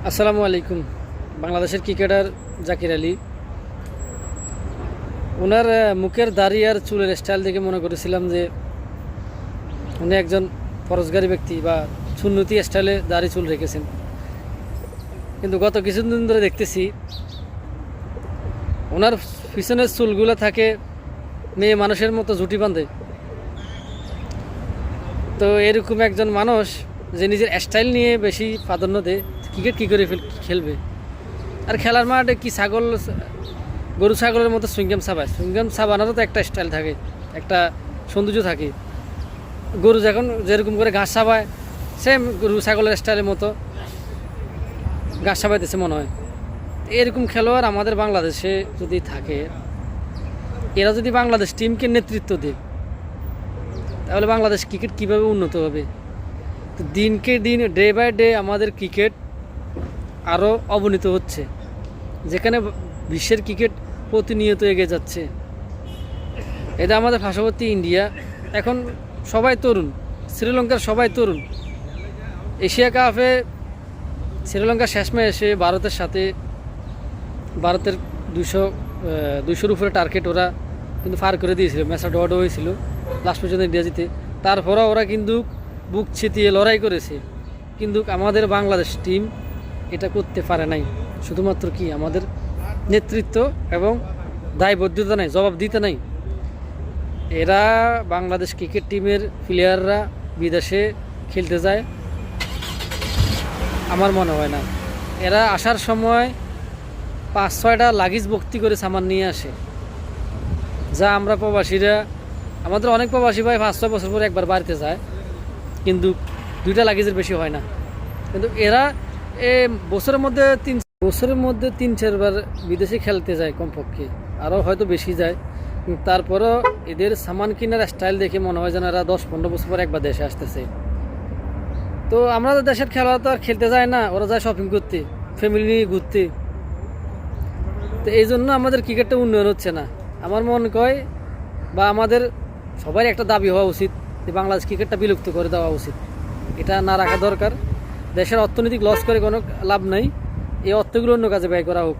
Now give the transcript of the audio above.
আসসালামু আলাইকুম। বাংলাদেশের ক্রিকেটার জাকির আলী, ওনার মুখের দাড়ি আর চুলের স্টাইল দেখে মনে করেছিলাম যে উনি একজন ফরজগারী ব্যক্তি বা সুন্নতি স্টাইলে দাড়ি চুল রেখেছেন, কিন্তু গত কিছুদিন ধরে দেখতেছি ওনার পিছনের চুলগুলো থাকে মেয়ে মানুষের মতো জুটি বাঁধে। তো এরকম একজন মানুষ যে নিজের স্টাইল নিয়ে বেশি প্রাধান্য দেয়, ক্রিকেট কী করে খেলবে? আর খেলার মাঠে কি গরু ছাগলের মতো সুইংগাম চাবায়? সুইংগাম চাবানোরও তো একটা স্টাইল থাকে, একটা সৌন্দর্য থাকে। গরু যখন যেরকম করে ঘাস চাবায়, সেম গরু ছাগলের স্টাইলের মতো ঘাস চাবাইতেছে মনে হয়। এরকম খেলোয়াড় আমাদের বাংলাদেশে যদি থাকে, এরা যদি বাংলাদেশ টিমকে নেতৃত্ব দেয়, তাহলে বাংলাদেশ ক্রিকেট কীভাবে উন্নত হবে? তো দিনকে দিন, ডে বাই ডে আমাদের ক্রিকেট আরও অবনীত হচ্ছে, যেখানে বিশ্বের ক্রিকেট প্রতিনিয়ত এগিয়ে যাচ্ছে। এটা আমাদের পার্শ্ববর্তী ইন্ডিয়া, এখন সবাই তরুণ। শ্রীলঙ্কার সবাই তরুণ। এশিয়া কাপে শ্রীলঙ্কার শেষ ম্যাচে ভারতের সাথে, ভারতের 200-200-র উপরে টার্গেট ওরা কিন্তু পার করে দিয়েছিল। ম্যাচটা ড্র হয়েছিল লাস্ট পর্যন্ত ইন্ডিয়া জিতে। তারপরও ওরা কিন্তু বুক ছিটিয়ে লড়াই করেছে, কিন্তু আমাদের বাংলাদেশ টিম এটা করতে পারে নাই। শুধুমাত্র কি আমাদের নেতৃত্ব এবং দায়বদ্ধতা নাই, জবাব দিতে নাই। এরা বাংলাদেশ ক্রিকেট টিমের প্লেয়াররা বিদেশে খেলতে যায়, আমার মনে হয় না। এরা আসার সময় 5-6টা লাগেজ ভর্তি করে সামান নিয়ে আসে, যা আমরা প্রবাসীরা, আমাদের অনেক প্রবাসী ভাই 5-6 বছর পরে একবার বাড়িতে যায়, কিন্তু 2টা লাগেজের বেশি হয় না। কিন্তু এরা বছরের মধ্যে 3-4 বার বিদেশে খেলতে যায় কমপক্ষে, আরও হয়তো বেশি যায়। কিন্তু তারপরও এদের সামান কেনার স্টাইল দেখে মনে হয় যেন এরা 10-15 বছর পর একবার দেশে আসতেছে। তো আমরা তো দেশের খেলোয়াড় তো আর খেলতে যায় না, ওরা যায় শপিং করতে, ফ্যামিলি নিয়ে ঘুরতে। তো এই জন্য আমাদের ক্রিকেটটা উন্নয়ন হচ্ছে না। আমার মনে হয়, বা আমাদের সবারই একটা দাবি হওয়া উচিত যে বাংলাদেশ ক্রিকেটটা বিলুপ্ত করে দেওয়া উচিত। এটা না রাখা দরকার। দেশের অর্থনৈতিক লস করে কোনো লাভ নাই, এই অর্থগুলো অন্য কাজে ব্যয় করা হোক।